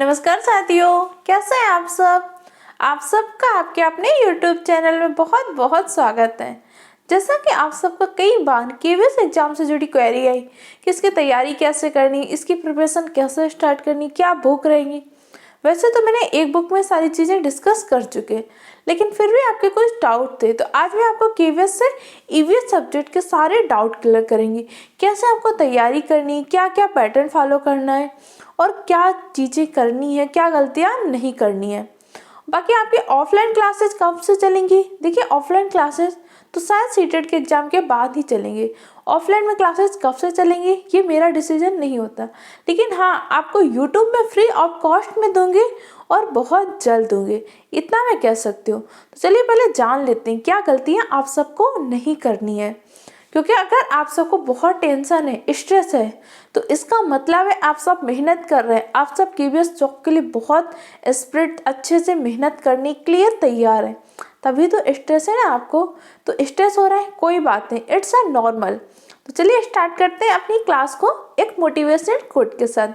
नमस्कार साथियों, कैसे हैं आप सब। आप सबका आपके अपने YouTube चैनल में बहुत बहुत स्वागत है। जैसा कि आप सबका कई बार केवीएस एग्जाम से जुड़ी क्वेरी आई कि इसकी तैयारी कैसे करनी, इसकी प्रिपरेशन कैसे स्टार्ट करनी, क्या बुक रहेंगी। वैसे तो मैंने एक बुक में सारी चीज़ें डिस्कस कर चुके, लेकिन फिर भी आपके कुछ डाउट थे, तो आज मैं आपको केवीएस से ईवीएस सब्जेक्ट के सारे डाउट क्लियर करेंगी। कैसे आपको तैयारी करनी, क्या क्या पैटर्न फॉलो करना है और क्या चीज़ें करनी है, क्या गलतियाँ नहीं करनी है। बाकी आपकी ऑफलाइन क्लासेस कब से चलेंगी। देखिए, ऑफलाइन क्लासेस तो शायद सीटेट के एग्जाम के बाद ही चलेंगे। ऑफलाइन में क्लासेस कब से चलेंगी ये मेरा डिसीजन नहीं होता, लेकिन हाँ, आपको यूट्यूब में फ्री ऑफ कॉस्ट में दूंगी और बहुत जल्द दूंगी, इतना मैं कह सकती हूँ। तो चलिए पहले जान लेते हैं क्या गलतियाँ आप सबको नहीं करनी है। क्योंकि अगर आप सबको बहुत टेंशन है, स्ट्रेस है, तो इसका मतलब है आप सब मेहनत कर रहे हैं, आप सब केवीएस जॉब के लिए बहुत स्पिरिट अच्छे से मेहनत करने के लिए तैयार है, तभी तो स्ट्रेस है ना आपको। तो स्ट्रेस हो रहा है, कोई बात नहीं, इट्स अ नॉर्मल। तो चलिए स्टार्ट करते हैं अपनी क्लास को एक मोटिवेशनल कोट के साथ।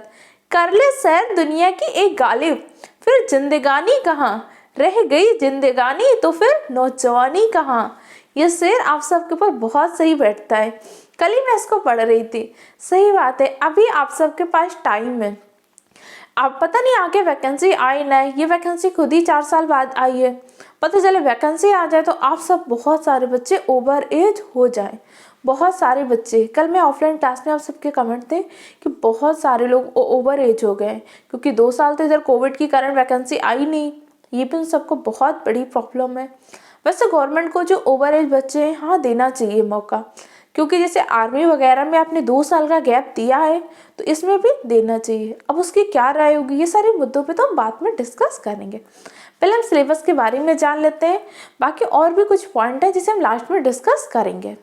कर ले सैर दुनिया की एक गालिब, फिर जिंदगानी कहाँ, रह गई जिंदगानी तो फिर नौजवानी कहाँ। ये शेर आप सबके ऊपर बहुत सही बैठता है। कल ही मैं इसको पढ़ रही थी। सही बात है, अभी आप सबके पास टाइम है। आप पता नहीं आगे वैकेंसी आई ना, ये वैकेंसी खुद ही 4 साल बाद आई है। पता चले वैकेंसी आ जाए तो आप सब बहुत सारे बच्चे ओवर एज हो जाए। बहुत सारे बच्चे, कल मैं ऑफलाइन क्लास में आप सबके कमेंट थे कि बहुत सारे लोग ओवर एज हो गए, क्योंकि 2 साल तो इधर कोविड के कारण वैकेंसी आई नहीं। ये भी उन सबको बहुत बड़ी प्रॉब्लम है। वैसे गवर्नमेंट को जो ओवर एज बच्चे हैं, हाँ, देना चाहिए मौका, क्योंकि जैसे आर्मी वगैरह में आपने 2 साल का गैप दिया है, तो इसमें भी देना चाहिए। अब उसकी क्या राय होगी, ये सारे मुद्दों पे तो हम बाद में डिस्कस करेंगे। पहले हम सिलेबस के बारे में जान लेते हैं, बाकी और भी कुछ पॉइंट है जिसे हम लास्ट में डिस्कस करेंगे।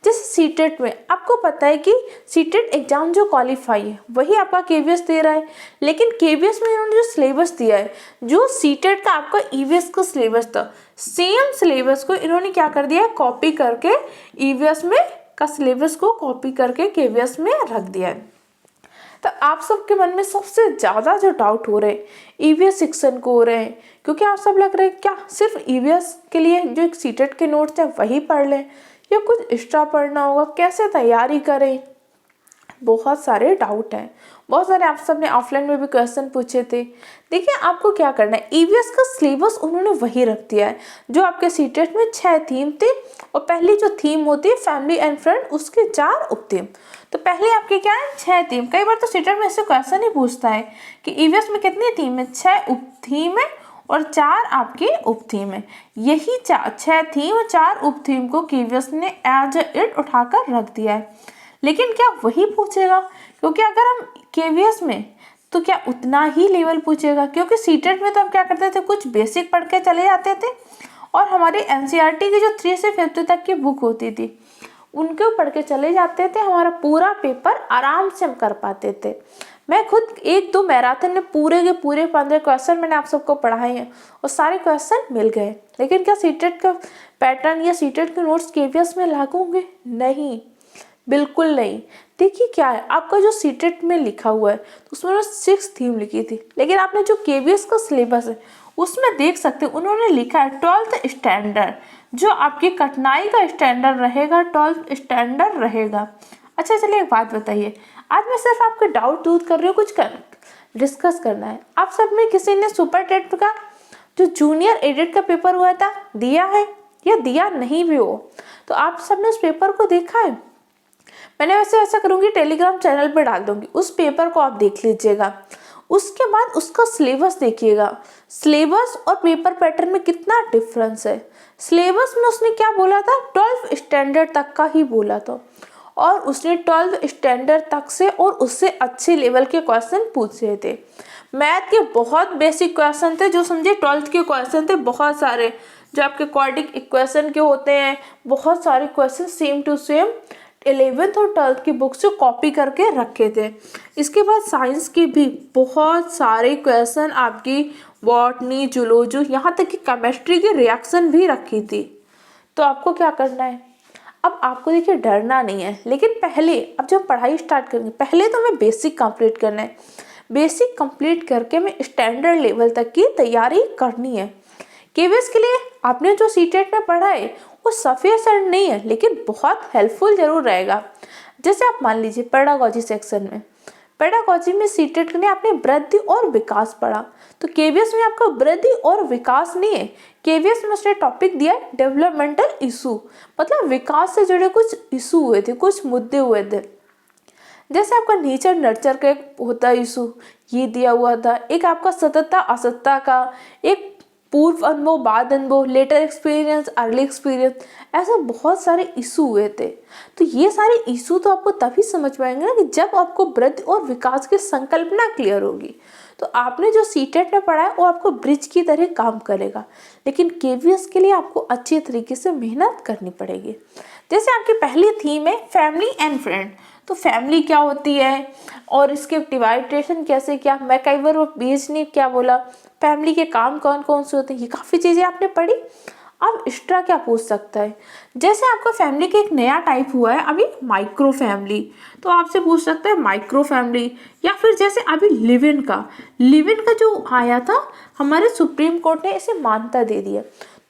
जैसे सीटेट में आपको पता है कि सीटेट एग्जाम जो क्वालिफाई है वही आपका केवीएस दे रहा है, लेकिन केवीएस में इन्होंने जो सिलेबस दिया है, जो सीटेट का आपका ईवीएस का सिलेबस था, सेम सिलेबस को इन्होंने क्या कर दिया है, कॉपी करके ईवीएस में का सिलेबस को कॉपी करके केवीएस में रख दिया है। तो आप सबके मन में सबसे ज़्यादा जो डाउट हो रहे हैं ईवीएस सेक्शन को हो रहे हैं, क्योंकि आप सब लग रहे हैं क्या सिर्फ ईवीएस के लिए जो एक सीटेट के नोट्स हैं वही पढ़ लें या कुछ एक्स्ट्रा पढ़ना होगा, कैसे तैयारी करें। बहुत सारे डाउट हैं, बहुत सारे आप सब ने ऑफलाइन में भी क्वेश्चन पूछे थे। देखिए, आपको क्या करना है, ईवीएस का सिलेबस उन्होंने वही रख दिया है जो आपके सीटेट में 6 थीम थे, और पहली जो थीम होती है फैमिली एंड फ्रेंड, उसके 4 उप थीम। तो पहले आपके क्या है, 6 थीम। कई बार तो सीटेट में ऐसे क्वेश्चन ही पूछता है कि ईवीएस में कितनी थीम है, 6 उप थीम है और 4 आपकी उप थीम है। यही 6 थीम और 4 उप थीम को केवीएस ने एज इट उठाकर रख दिया है। लेकिन क्या वही पूछेगा, क्योंकि अगर हम केवीएस में तो क्या उतना ही लेवल पूछेगा, क्योंकि सीटेट में तो हम क्या करते थे, कुछ बेसिक पढ़ के चले जाते थे, और हमारी एनसीईआरटी की जो 3 से 5th तक की बुक होती थी उनको पढ़ के चले जाते थे। हमारा पूरा पेपर आराम से हम कर पाते थे। मैं खुद 1-2 मैराथन में पूरे के पूरे 15 क्वेश्चन मैंने आप सबको पढ़ाए हैं और सारे क्वेश्चन मिल गए। लेकिन क्या सीटेट का पैटर्न या सीटेट के नोट्स केवीएस में लागू होंगे? नहीं, बिल्कुल नहीं। देखिए क्या है, आपका जो सीटेट में लिखा हुआ है तो उसमें उन्होंने 6 थीम लिखी थी, लेकिन आपने जो केवीएस का सिलेबस है उसमें देख सकते हैं उन्होंने लिखा है 12th स्टैंडर्ड, जो आपकी कठिनाई का स्टैंडर्ड रहेगा, 12th स्टैंडर्ड रहेगा। अच्छा, चलिए एक बात बताइए, आज मैं सिर्फ आपके डाउट दूर कर रही हूँ, कुछ डिस्कस करना है। आप सब में किसी ने सुपर टेट का जो जूनियर एडिट का पेपर हुआ था दिया है या दिया नहीं भी हो, तो आप सब ने उस पेपर को देखा है? मैंने वैसे ऐसा करूँगी, टेलीग्राम चैनल पर डाल दूंगी, उस पेपर को आप देख लीजिएगा। उसके बाद उसका सिलेबस देखिएगा, सिलेबस और पेपर पैटर्न में कितना डिफरेंस है। सिलेबस में उसने क्या बोला था, 12th स्टैंडर्ड तक का ही बोला था, और उसने 12th स्टैंडर्ड तक से और उससे अच्छे लेवल के क्वेश्चन पूछे थे। मैथ के बहुत बेसिक क्वेश्चन थे, जो समझे 12th के क्वेश्चन थे, बहुत सारे जो आपके क्वाड्रेटिक इक्वेशन के होते हैं, बहुत सारे question same to same 11th और 12th की बुक से कॉपी करके रखे थे। इसके बाद साइंस की भी बहुत सारे क्वेश्चन, आपकी बॉटनी, जूलॉजी, यहाँ तक कि केमिस्ट्री की रिएक्शन भी रखी थी। तो आपको क्या करना है, अब आपको देखिए डरना नहीं है, लेकिन पहले अब जब पढ़ाई स्टार्ट करेंगे पहले तो हमें बेसिक कंप्लीट करना है। बेसिक कंप्लीट करके हमें स्टैंडर्ड लेवल तक की तैयारी करनी है। केवीएस के लिए आपने जो सीटेट में पढ़ा है वो सफिशिएंट नहीं है, लेकिन बहुत हेल्पफुल जरूर रहेगा। जैसे आप मान लीजिए पेडागोजी सेक्शन में, पेडागोजी में सीटेट के लिए आपने वृद्धि और विकास पढ़ा, तो केवीएस में आपका वृद्धि और विकास नहीं है। केवीएस में उसने टॉपिक दिया डेवलपमेंटल इशू, मतलब विकास से जुड़े कुछ इशू हुए थे, कुछ मुद्दे हुए थे। जैसे आपका नेचर नर्चर का एक होता है इशू, ये दिया हुआ था। एक आपका सततता असतता का, एक पूर्व अनुभव, बाद अनुभव, लेटर एक्सपीरियंस, अर्ली एक्सपीरियंस, ऐसे बहुत सारे इशू हुए थे। तो ये सारे इशू तो आपको तभी समझ पाएंगे ना कि जब आपको वृद्धि और विकास की संकल्पना क्लियर होगी। तो आपने जो सीटेट में पढ़ा है वो आपको ब्रिज की तरह काम करेगा, लेकिन केवीएस के लिए आपको अच्छे तरीके से मेहनत करनी पड़ेगी। जैसे आपकी पहली थीम है फैमिली एंड फ्रेंड, तो फैमिली क्या होती है और इसके डिवाइडेशन कैसे, क्या मैं कई बार वो बीच ने क्या बोला, फैमिली के काम कौन कौन से होते हैं, ये काफ़ी चीज़ें आपने पढ़ी। अब एक्स्ट्रा क्या पूछ सकता है, जैसे आपका फैमिली का एक नया टाइप हुआ है अभी माइक्रो फैमिली, तो आपसे पूछ सकता है माइक्रो फैमिली, या फिर जैसे अभी लिव इन का जो आया था हमारे सुप्रीम कोर्ट ने इसे मान्यता दे दी है,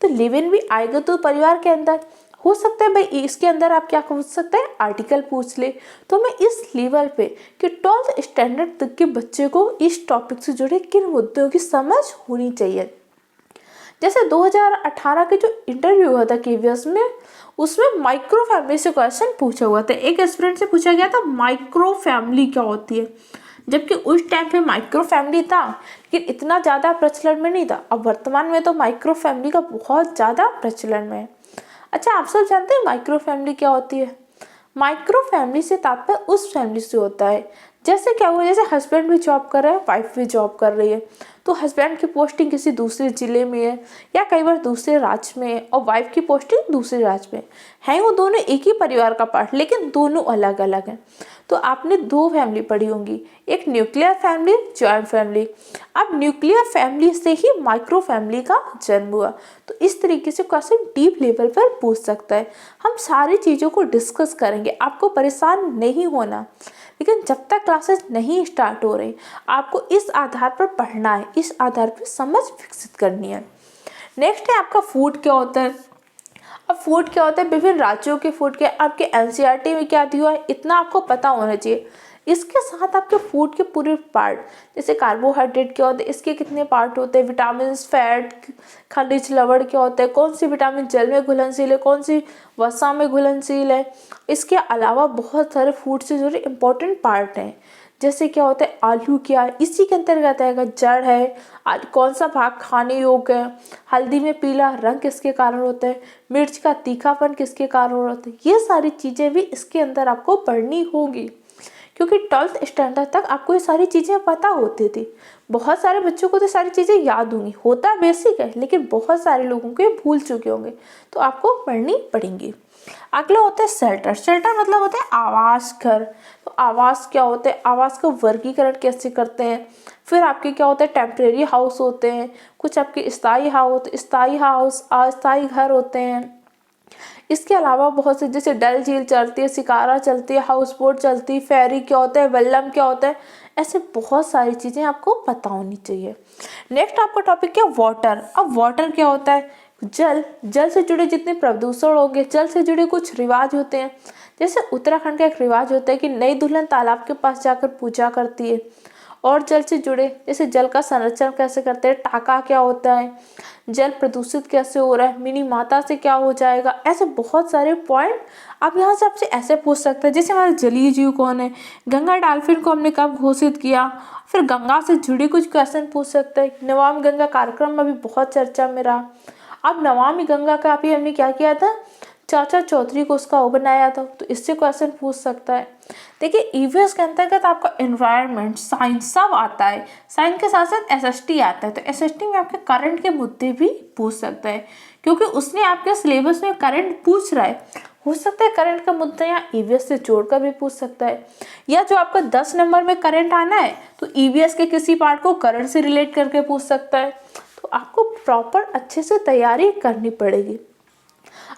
तो लिव इन भी आएगा तो परिवार के अंदर हो सकता है भाई। इसके अंदर आप क्या पूछ सकते हैं, आर्टिकल पूछ ले। तो मैं इस लेवल पे कि 12th स्टैंडर्ड तक के बच्चे को इस टॉपिक से जुड़े किन मुद्दों की समझ होनी चाहिए। जैसे 2018 के जो इंटरव्यू हुआ था केवीएस में, उसमें माइक्रो फैमिली से क्वेश्चन पूछा हुआ था। एक स्टूडेंट से पूछा गया था माइक्रो फैमिली क्या होती है, जबकि उस टाइम पे माइक्रो फैमिली था लेकिन इतना ज़्यादा प्रचलन में नहीं था। अब वर्तमान में तो माइक्रो फैमिली का बहुत ज़्यादा प्रचलन में है। अच्छा, आप सब जानते हैं माइक्रो फैमिली क्या होती है? माइक्रो फैमिली से तात्पर्य उस फैमिली से होता है, जैसे क्या हुआ, जैसे हस्बैंड भी जॉब कर रहा है, वाइफ भी जॉब कर रही है, तो हस्बैंड की पोस्टिंग किसी दूसरे ज़िले में है या कई बार दूसरे राज्य में है और वाइफ की पोस्टिंग दूसरे राज्य में है। वो दोनों एक ही परिवार का पार्ट, लेकिन दोनों अलग अलग हैं। तो आपने दो फैमिली पढ़ी होंगी, एक न्यूक्लियर फैमिली, जॉइंट फैमिली। अब न्यूक्लियर फैमिली से ही माइक्रो फैमिली का जन्म हुआ। तो इस तरीके से क्वेश्चन डीप लेवल पर पूछ सकता है। हम सारी चीज़ों को डिस्कस करेंगे, आपको परेशान नहीं होना, लेकिन जब तक क्लासेस नहीं स्टार्ट हो रही आपको इस आधार पर पढ़ना है, इस आधार पर समझ विकसित करनी है। नेक्स्ट है आपका फूड क्या होता है। अब फूड क्या होता है, विभिन्न राज्यों के फूड के आपके एनसीईआरटी में क्या दिया है इतना आपको पता होना चाहिए। इसके साथ आपके फूड के पूरे पार्ट, जैसे कार्बोहाइड्रेट क्या होते हैं, इसके कितने पार्ट होते हैं, विटामिन, फैट, खनिज, लवण क्या होता है, कौन सी विटामिन जल में घुलनशील है, कौन सी वसा में घुलनशील है। इसके अलावा बहुत सारे फूड से जुड़े इंपॉर्टेंट पार्ट हैं, जैसे क्या होता है आलू क्या है, इसी के अंतर्गत आएगा, जड़ है, कौन सा भाग खाने योग्य है, हल्दी में पीला रंग किसके कारण होता है, मिर्च का तीखापन किसके कारण होता है। ये सारी चीज़ें भी इसके अंदर आपको पढ़नी होगी, क्योंकि 12th स्टैंडर्ड तक आपको ये सारी चीज़ें पता होती थी। बहुत सारे बच्चों को तो सारी चीज़ें याद होंगी, होता बेसिक है, लेकिन बहुत सारे लोगों को ये भूल चुके होंगे, तो आपको पढ़नी पड़ेंगी। अगला होता है शेल्टर। शेल्टर मतलब होता है आवास घर। तो आवास क्या होते हैं, आवास का वर्गीकरण कैसे करते हैं। फिर आपके क्या होते हैं, टेम्परेरी हाउस होते हैं, कुछ आपके स्थायी हाउस, अस्थायी घर होते हैं। इसके अलावा बहुत से, जैसे डल झील चलती है, शिकारा चलती है, हाउस बोट चलती है, फेरी क्या होता है, वल्लम क्या होता है, ऐसे बहुत सारी चीज़ें आपको पता होनी चाहिए। नेक्स्ट आपका टॉपिक क्या, वाटर। अब वाटर क्या होता है, जल से जुड़े जितने प्रदूषण होंगे, जल से जुड़े कुछ रिवाज होते हैं। जैसे उत्तराखंड का एक रिवाज होता है कि नई दुल्हन तालाब के पास जाकर पूजा करती है। और जल से जुड़े, जैसे जल का संरक्षण कैसे करते हैं, टाका क्या होता है, जल प्रदूषित कैसे हो रहा है, मिनी माता से क्या हो जाएगा, ऐसे बहुत सारे पॉइंट आप यहाँ से आपसे ऐसे पूछ सकते हैं। जैसे हमारे जलीय जीव कौन है, गंगा डॉल्फिन को हमने कब घोषित किया। फिर गंगा से जुड़े कुछ क्वेश्चन पूछ सकते हैं। नमामि गंगा कार्यक्रम में भी बहुत चर्चा में रहा। अब नमामि गंगा का भी हमने क्या किया था, चाचा चौधरी को उसका वो बनाया था, तो इससे क्वेश्चन पूछ सकता है। देखिए ईवीएस के अंतर्गत आपका एनवायरनमेंट, साइंस सब आता है, साइंस के साथ साथ एसएसटी आता है। तो एसएसटी में आपके करंट के मुद्दे भी पूछ सकता है, क्योंकि उसने आपके सिलेबस में करंट पूछ रहा है। हो सकता है करंट का मुद्दा यहाँ ईवीएस से जोड़कर भी पूछ सकता है, या जो आपका 10 नंबर में करंट आना है तो ईवीएस के किसी पार्ट को करंट से रिलेट करके पूछ सकता है। तो आपको प्रॉपर अच्छे से तैयारी करनी पड़ेगी।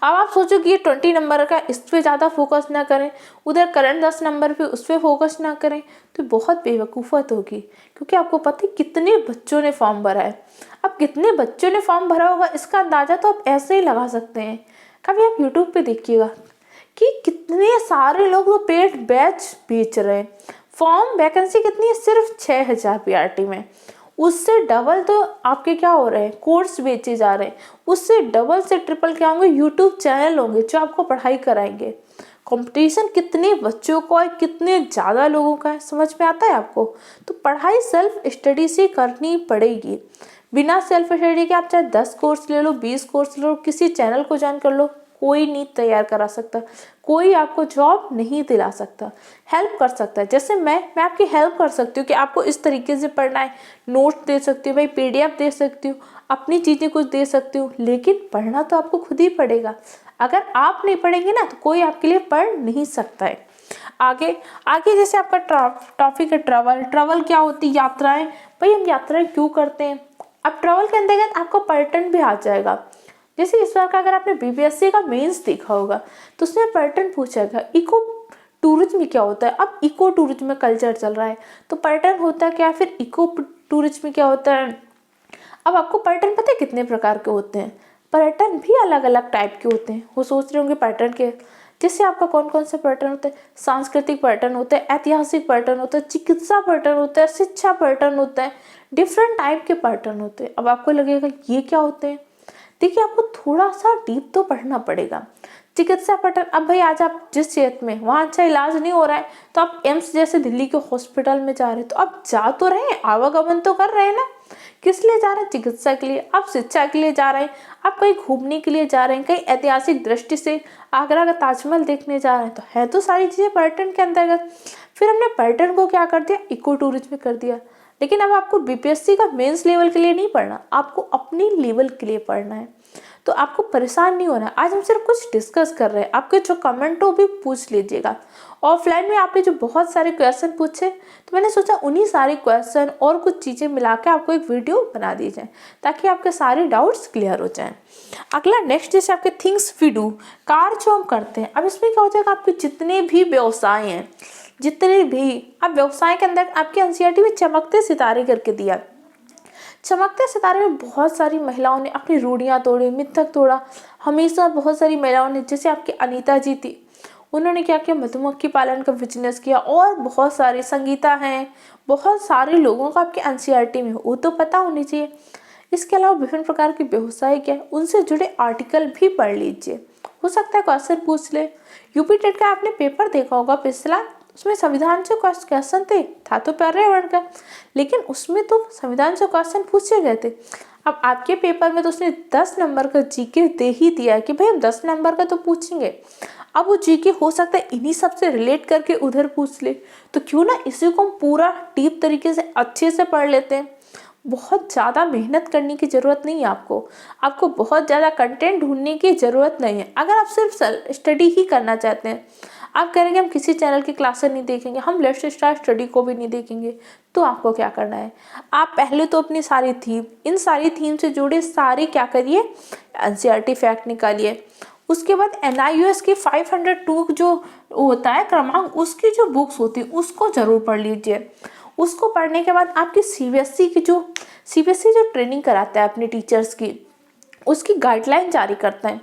अब आप सोचो कि ये 20 नंबर का, इस पे ज़्यादा फोकस ना करें, उधर करंट 10 नंबर पे उस पर फोकस ना करें, तो बहुत बेवकूफ़त होगी। क्योंकि आपको पता है कितने बच्चों ने फॉर्म भरा है। अब कितने बच्चों ने फॉर्म भरा होगा इसका अंदाज़ा तो आप ऐसे ही लगा सकते हैं। कभी आप यूट्यूब पे देखिएगा कि कितने सारे लोग वो पेड बैच बेच रहे हैं। फॉर्म वैकेंसी कितनी है, सिर्फ 6000 पीआरटी में। उससे डबल तो आपके क्या हो रहे हैं, कोर्स बेचे जा रहे हैं। उससे डबल से ट्रिपल क्या होंगे, यूट्यूब चैनल होंगे जो आपको पढ़ाई कराएंगे। कंपटीशन कितने बच्चों को है, कितने ज़्यादा लोगों का है, समझ में आता है आपको। तो पढ़ाई सेल्फ स्टडी से करनी पड़ेगी। बिना सेल्फ स्टडी के आप चाहे 10 कोर्स ले लो, 20 कोर्स ले लो, किसी चैनल को ज्वाइन कर लो, कोई नहीं तैयार करा सकता, कोई आपको जॉब नहीं दिला सकता। हेल्प कर सकता है, जैसे मैं आपकी हेल्प कर सकती हूँ कि आपको इस तरीके से पढ़ना है, नोट्स दे सकती हूँ, भाई पीडीएफ दे सकती हूँ, अपनी चीज़ें कुछ दे सकती हूँ, लेकिन पढ़ना तो आपको खुद ही पड़ेगा। अगर आप नहीं पढ़ेंगे ना तो कोई आपके लिए पढ़ नहीं सकता है। आगे आगे जैसे आपका टॉपिक है ट्रैवल क्या होती है, यात्राएं। भाई हम यात्राएं क्यों करते हैं। अब ट्रैवल के अंतर्गत आपको पर्यटन भी आ जाएगा। जैसे इस बार का अगर आपने बीपीएससी का मेंस देखा होगा तो उसमें पर्यटन पूछेगा, इको टूरिज्म क्या होता है। अब इको टूरिज्म में कल्चर चल रहा है, तो पर्यटन होता है क्या, फिर इको टूरिज्म क्या होता है। अब आपको पर्यटन पता है कितने प्रकार के होते हैं। पर्यटन भी अलग अलग टाइप के होते हैं। वो सोच रहे होंगे पर्यटन के, जैसे आपका कौन कौन से पर्यटन होते हैं। सांस्कृतिक पर्यटन होते हैं, ऐतिहासिक पर्यटन होता है, चिकित्सा पर्यटन होता है, शिक्षा पर्यटन होता है, डिफरेंट टाइप के पर्यटन होते हैं। अब आपको लगेगा ये क्या होते हैं। देखिए आपको थोड़ा सा डीप तो पढ़ना पड़ेगा। चिकित्सा पर्यटन, अब भाई आज आप जिस क्षेत्र में वहाँ अच्छा इलाज नहीं हो रहा है तो आप एम्स जैसे दिल्ली के हॉस्पिटल में जा रहे हैं, तो आप जा तो रहे हैं, आवागमन तो कर रहे हैं ना। किस लिए जा रहे हैं, चिकित्सा के लिए। आप शिक्षा के लिए जा रहे हैं, आप कहीं घूमने के लिए जा रहे हैं, कहीं ऐतिहासिक दृष्टि से आगरा का ताजमहल देखने जा रहे हैं, तो है तो सारी चीज़ें पर्यटन के अंतर्गत। फिर हमने पर्यटन को क्या कर दिया, इको टूरिज्म कर दिया। लेकिन अब आपको बीपीएससी का मेंस लेवल के लिए नहीं पढ़ना, आपको अपनी लेवल के लिए पढ़ना है। तो आपको परेशान नहीं होना है। आज हम सिर्फ कुछ डिस्कस कर रहे हैं, आपके जो कमेंट हो भी पूछ लीजिएगा। ऑफलाइन में आपने जो बहुत सारे क्वेश्चन पूछे, तो मैंने सोचा उन्हीं सारे क्वेश्चन और कुछ चीज़ें मिला के आपको एक वीडियो बना दी जाए ताकि आपके सारे डाउट्स क्लियर हो जाएं। अगला नेक्स्ट जैसे आपके थिंग्स वी डू, कार्य जो हम करते हैं। अब इसमें क्या हो जाएगा, आपके जितने भी व्यवसाय हैं, जितने भी अब व्यवसाय के अंदर आपके एनसीईआरटी में चमकते सितारे करके दिया। चमकते सितारे में बहुत सारी महिलाओं ने अपनी रूढ़ियाँ तोड़ी, मिथक तोड़ा। हमेशा बहुत सारी महिलाओं ने, जैसे आपकी अनीता जी थी, उन्होंने क्या किया, मधुमक्खी पालन का बिजनेस किया। और बहुत सारी संगीता हैं, बहुत सारे लोगों का आपके एनसीईआरटी में वो तो पता होनी चाहिए। इसके अलावा विभिन्न प्रकार के व्यवसाय क्या है, उनसे जुड़े आर्टिकल भी पढ़ लीजिए। हो सकता है क्वेश्चन पूछ ले। यूपी टेट का आपने पेपर देखा होगा पिछला, उसमें संविधान से क्वेश्चन थे, था तो पर्यावरण का, लेकिन उसमें तो संविधान से क्वेश्चन पूछे गए थे। अब आपके पेपर में तो उसने 10 नंबर का जीके दे ही दिया है कि भाई हम 10 नंबर का तो पूछेंगे। अब वो जीके हो सकता है इन्हीं सब से रिलेट करके उधर पूछ ले, तो क्यों ना इसी को हम पूरा डीप तरीके से अच्छे से पढ़ लेते हैं। बहुत ज़्यादा मेहनत करने की ज़रूरत नहीं है आपको बहुत ज़्यादा कंटेंट ढूंढने की ज़रूरत नहीं है। अगर आप सिर्फ स्टडी ही करना चाहते हैं, आप करेंगे हम किसी चैनल की क्लासेस नहीं देखेंगे, हम लेट्स स्टार्ट स्टडी को भी नहीं देखेंगे, तो आपको क्या करना है, आप पहले तो अपनी सारी थीम, इन सारी थीम से जुड़े सारे क्या करिए, एनसीईआरटी फैक्ट निकालिए। उसके बाद NIOS की 502 जो होता है क्रमांक, उसकी जो बुक्स होती है उसको ज़रूर पढ़ लीजिए। उसको पढ़ने के बाद आपकी सीबीएसई जो ट्रेनिंग कराता है अपने टीचर्स की, उसकी गाइडलाइन जारी करता है।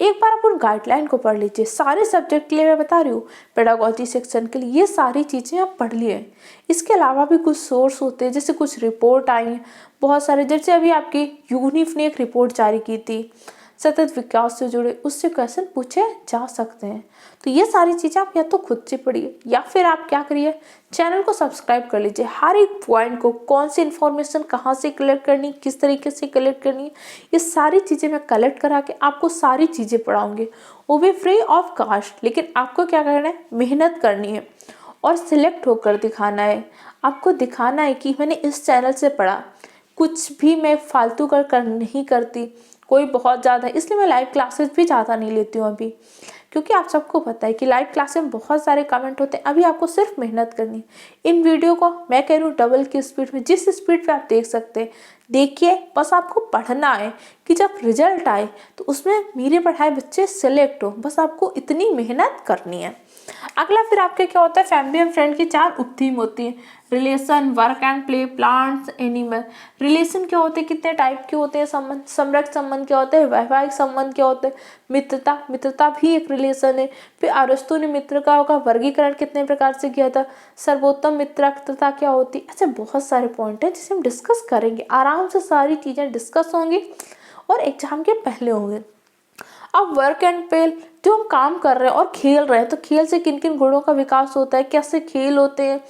एक बार आप उन गाइडलाइन को पढ़ लीजिए। सारे सब्जेक्ट के लिए मैं बता रही हूँ, पेडागोजी सेक्शन के लिए ये सारी चीज़ें आप पढ़ लिए। इसके अलावा भी कुछ सोर्स होते हैं, जैसे कुछ रिपोर्ट आई बहुत सारे, जैसे अभी आपकी यूनिफ ने एक रिपोर्ट जारी की थी सतत विकास से जुड़े, उससे क्वेश्चन पूछे जा सकते हैं। तो ये सारी चीज़ें आप या तो खुद से पढ़िए या फिर आप क्या करिए, चैनल को सब्सक्राइब कर लीजिए। हर एक पॉइंट को, कौन सी इन्फॉर्मेशन कहाँ से कलेक्ट करनी, किस तरीके से कलेक्ट करनी, ये सारी चीज़ें मैं कलेक्ट करा के आपको सारी चीज़ें पढ़ाऊँगी, वो भी फ्री ऑफ कास्ट। लेकिन आपको क्या करना है, मेहनत करनी है और सिलेक्ट होकर दिखाना है। आपको दिखाना है कि मैंने इस चैनल से पढ़ा, कुछ भी मैं फालतू कर नहीं करती कोई बहुत ज़्यादा, इसलिए मैं लाइव क्लासेस भी ज़्यादा नहीं लेती हूँ अभी, क्योंकि आप सबको पता है कि लाइव क्लास में बहुत सारे कमेंट होते हैं। अभी आपको सिर्फ मेहनत करनी है। इन वीडियो को मैं कह रही हूँ डबल की स्पीड में, जिस स्पीड पे आप देख सकते हैं देखिए। बस आपको पढ़ना है कि जब रिजल्ट आए तो उसमें मेरे पढ़ाए बच्चे सेलेक्ट हो, बस आपको इतनी मेहनत करनी है। अगला फिर आपके क्या होता है, फैमिली एंड फ्रेंड की 4 उप थीम होती है। Relation, work and play, plants, animal. Relation क्या होते हैं, कितने टाइप के होते हैं संबंध। समरक संबंध क्या होते हैं, वैवाहिक संबंध क्या होते हैं। मित्रता, मित्रता भी एक रिलेशन है। फिर अरस्तु ने मित्रता का वर्गीकरण कितने प्रकार से किया था। सर्वोत्तम मित्रता क्या होती है। अच्छा, बहुत सारे पॉइंट है जिसे हम डिस्कस करेंगे, आराम से सारी चीजें डिस्कस होंगी और एग्जाम के पहले होंगे। अब वर्क एंड प्ले, जो हम काम कर रहे हैं और खेल रहे हैं, तो खेल से किन किन गुणों का विकास होता है, कैसे खेल होते हैं।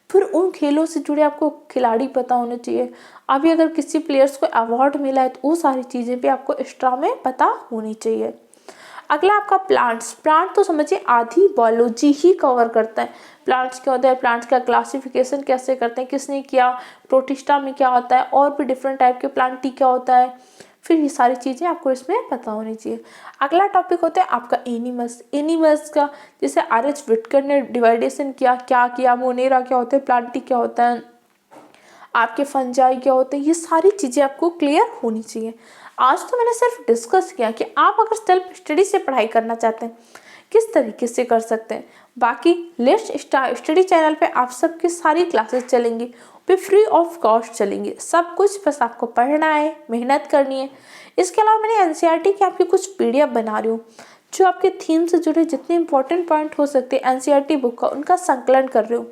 फिर उन खेलों से जुड़े आपको खिलाड़ी पता होने चाहिए। अभी अगर किसी प्लेयर्स को अवार्ड मिला है तो वो सारी चीज़ें भी आपको एक्स्ट्रा में पता होनी चाहिए। अगला आपका प्लांट्स। प्लांट तो समझिए आधी बायोलॉजी ही कवर करता है। प्लांट्स क्या होता है, प्लांट्स का क्लासिफिकेशन कैसे करते हैं, किसने किया, प्रोटिस्टा में क्या होता है, और भी डिफरेंट टाइप के प्लांटी क्या होता है। फिर ये सारी चीज़ें आपको इसमें पता होनी चाहिए। अगला टॉपिक होता है आपका एनिमल्स। एनिमल्स का जैसे आर.एच. विटकर ने डिवाइडेशन क्या किया, मोनेरा क्या होता है, प्लांटी क्या होता है, आपके फंजाई क्या होते हैं, ये सारी चीज़ें आपको क्लियर होनी चाहिए। आज तो मैंने सिर्फ डिस्कस किया कि आप अगर सेल्फ स्टडी से पढ़ाई करना चाहते हैं किस तरीके से कर सकते हैं। बाकी लेट्स स्टडी चैनल पे आप सबकी सारी क्लासेस चलेंगी, भी फ्री ऑफ कॉस्ट चलेंगी। सब कुछ बस आपको पढ़ना है, मेहनत करनी है। इसके अलावा मैंने एनसीईआरटी की आपकी कुछ पीडीएफ बना रही हूँ, जो आपके थीम से जुड़े जितने इंपॉर्टेंट पॉइंट हो सकते हैं एनसीईआरटी बुक का, उनका संकलन कर रही हूँ।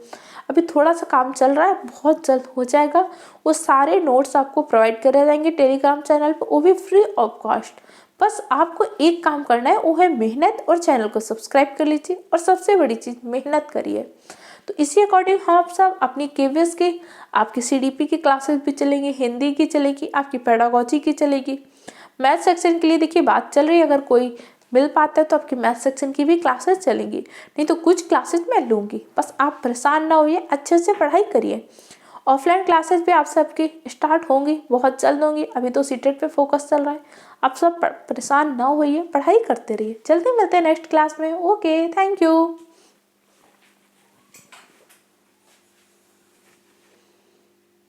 अभी थोड़ा सा काम चल रहा है, बहुत जल्द हो जाएगा। वो सारे नोट्स आपको प्रोवाइड करे जाएंगे टेलीग्राम चैनल पर, वो भी फ्री ऑफ कॉस्ट। बस आपको एक काम करना है, वो है मेहनत, और चैनल को सब्सक्राइब कर लीजिए। और सबसे बड़ी चीज़, मेहनत करिए। तो इसी अकॉर्डिंग हम आप सब अपनी केवीएस की, आपकी सीडीपी की क्लासेस भी चलेंगी, हिंदी की चलेगी, आपकी पेडागोजी की चलेगी। मैथ सेक्शन के लिए देखिए बात चल रही है, अगर कोई मिल पाता है तो आपकी मैथ सेक्शन की भी क्लासेस चलेंगी, नहीं तो कुछ क्लासेस मैं लूँगी। बस आप परेशान ना होइए, अच्छे से पढ़ाई करिए। ऑफलाइन क्लासेस भी आप सबकी स्टार्ट होंगी, बहुत जल्द होंगी। अभी तो सीटेट पे फोकस चल रहा है। आप सब परेशान ना होइए, पढ़ाई करते रहिए। जल्दी मिलते हैं नेक्स्ट क्लास में। Okay, thank you.